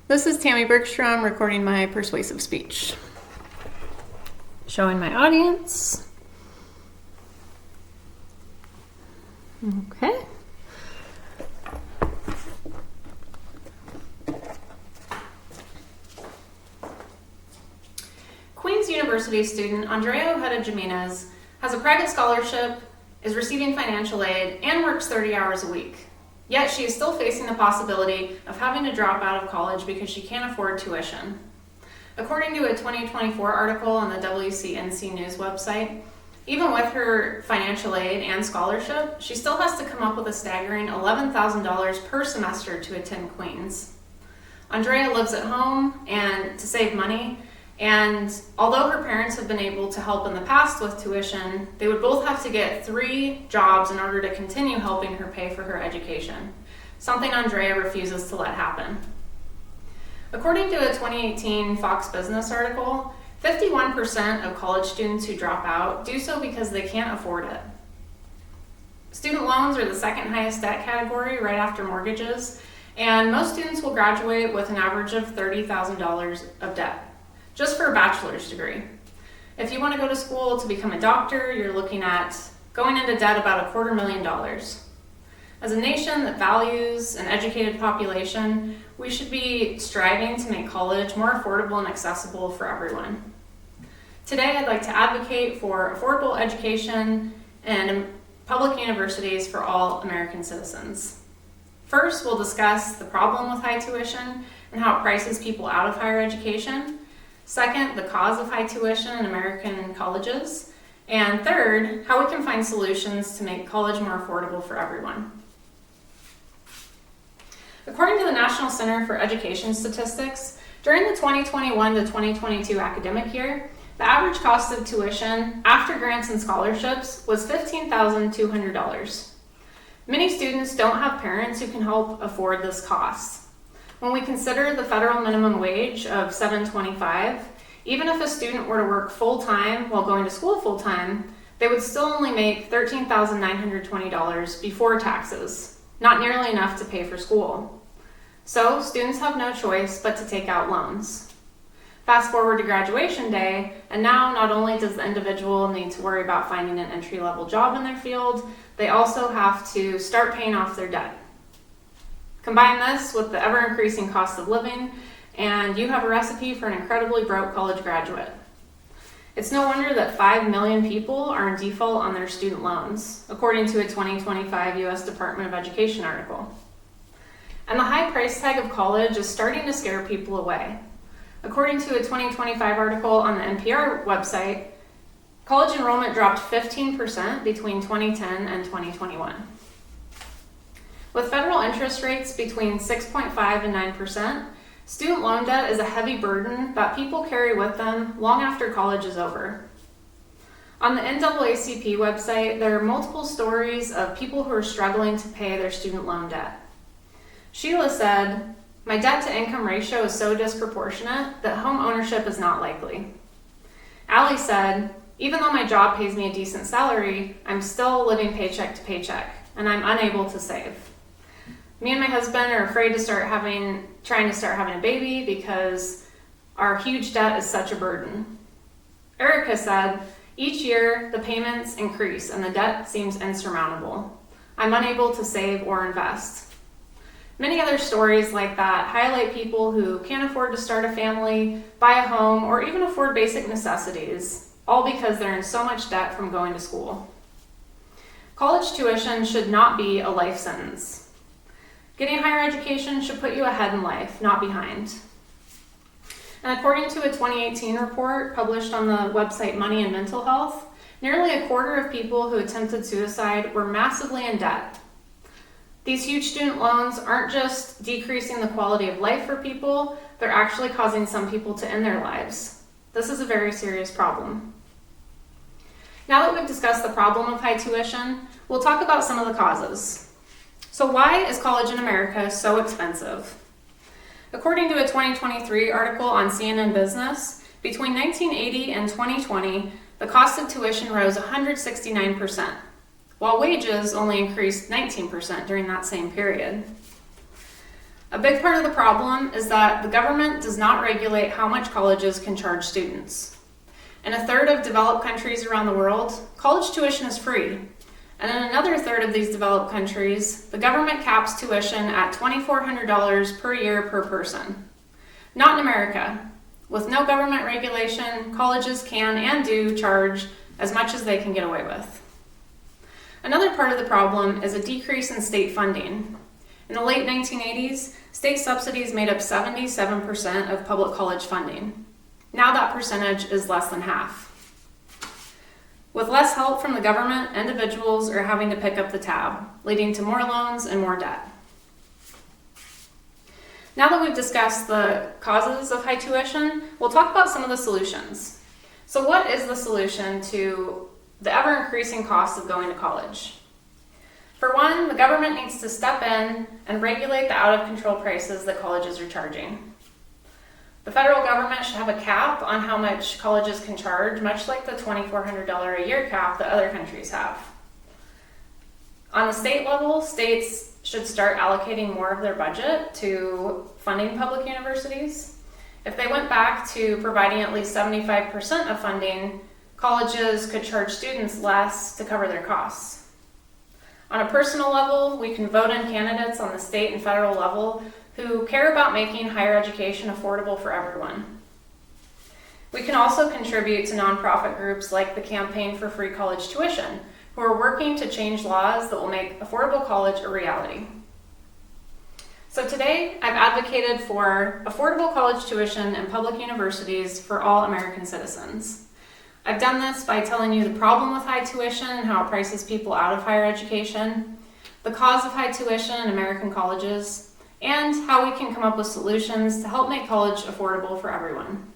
This is Tammy Bergstrom recording my persuasive speech. Showing my audience. Okay. Queens University student Andrea Ojeda Jimenez has a private scholarship, is receiving financial aid, and works 30 hours a week. Yet she is still facing the possibility of having to drop out of college because she can't afford tuition. According to a 2024 article on the WCNC News website, even with her financial aid and scholarship, she still has to come up with a staggering $11,000 per semester to attend Queens. Andrea lives at home and to save money, and although her parents have been able to help in the past with tuition, they would both have to get 3 jobs in order to continue helping her pay for her education, something Andrea refuses to let happen. According to a 2018 Fox Business article, 51% of college students who drop out do so because they can't afford it. Student loans are the second highest debt category right after mortgages, and most students will graduate with an average of $30,000 of debt, just for a bachelor's degree. If you want to go to school to become a doctor, you're looking at going into debt about $250,000. As a nation that values an educated population, we should be striving to make college more affordable and accessible for everyone. Today, I'd like to advocate for affordable education and public universities for all American citizens. First, we'll discuss the problem with high tuition and how it prices people out of higher education. Second, the cause of high tuition in American colleges. And third, how we can find solutions to make college more affordable for everyone. According to the National Center for Education Statistics, during the 2021 to 2022 academic year, the average cost of tuition after grants and scholarships was $15,200. Many students don't have parents who can help afford this cost. When we consider the federal minimum wage of $7.25, even if a student were to work full-time while going to school full-time, they would still only make $13,920 before taxes, not nearly enough to pay for school. So students have no choice but to take out loans. Fast forward to graduation day, and now not only does the individual need to worry about finding an entry-level job in their field, they also have to start paying off their debt. Combine this with the ever-increasing cost of living, and you have a recipe for an incredibly broke college graduate. It's no wonder that 5 million people are in default on their student loans, according to a 2025 U.S. Department of Education article. And the high price tag of college is starting to scare people away. According to a 2025 article on the NPR website, college enrollment dropped 15% between 2010 and 2021. With federal interest rates between 6.5% and 9%, student loan debt is a heavy burden that people carry with them long after college is over. On the NAACP website, there are multiple stories of people who are struggling to pay their student loan debt. Sheila said, "My debt-to-income ratio is so disproportionate that home ownership is not likely." Allie said, "Even though my job pays me a decent salary, I'm still living paycheck to paycheck, and I'm unable to save. Me and my husband are afraid to trying to start having a baby because our huge debt is such a burden." Erica said, "Each year the payments increase and the debt seems insurmountable. I'm unable to save or invest." Many other stories like that highlight people who can't afford to start a family, buy a home, or even afford basic necessities, all because they're in so much debt from going to school. College tuition should not be a life sentence. Getting higher education should put you ahead in life, not behind. And according to a 2018 report published on the website Money and Mental Health, nearly a quarter of people who attempted suicide were massively in debt. These huge student loans aren't just decreasing the quality of life for people, they're actually causing some people to end their lives. This is a very serious problem. Now that we've discussed the problem of high tuition, we'll talk about some of the causes. So why is college in America so expensive? According to a 2023 article on CNN Business, between 1980 and 2020, the cost of tuition rose 169%, while wages only increased 19% during that same period. A big part of the problem is that the government does not regulate how much colleges can charge students. In a third of developed countries around the world, college tuition is free. And in another third of these developed countries, the government caps tuition at $2,400 per year per person. Not in America. With no government regulation, colleges can and do charge as much as they can get away with. Another part of the problem is a decrease in state funding. In the late 1980s, state subsidies made up 77% of public college funding. Now that percentage is less than half. With less help from the government, individuals are having to pick up the tab, leading to more loans and more debt. Now that we've discussed the causes of high tuition, we'll talk about some of the solutions. So what is the solution to the ever-increasing cost of going to college? For one, the government needs to step in and regulate the out-of-control prices that colleges are charging. The federal government should have a cap on how much colleges can charge, much like the $2,400 a year cap that other countries have. On the state level, states should start allocating more of their budget to funding public universities. If they went back to providing at least 75% of funding, colleges could charge students less to cover their costs. On a personal level, we can vote in candidates on the state and federal level who care about making higher education affordable for everyone. We can also contribute to nonprofit groups like the Campaign for Free College Tuition, who are working to change laws that will make affordable college a reality. So today, I've advocated for affordable college tuition in public universities for all American citizens. I've done this by telling you the problem with high tuition and how it prices people out of higher education, the cause of high tuition in American colleges, and how we can come up with solutions to help make college affordable for everyone.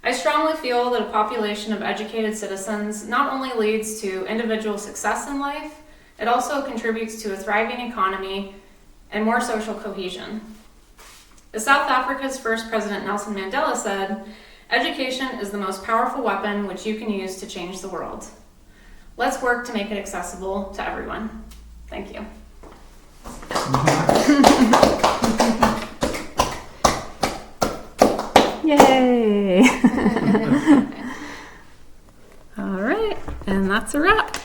I strongly feel that a population of educated citizens not only leads to individual success in life, it also contributes to a thriving economy and more social cohesion. As South Africa's first president Nelson Mandela said, "Education is the most powerful weapon which you can use to change the world." Let's work to make it accessible to everyone. Thank you. Yay! All right, and that's a wrap.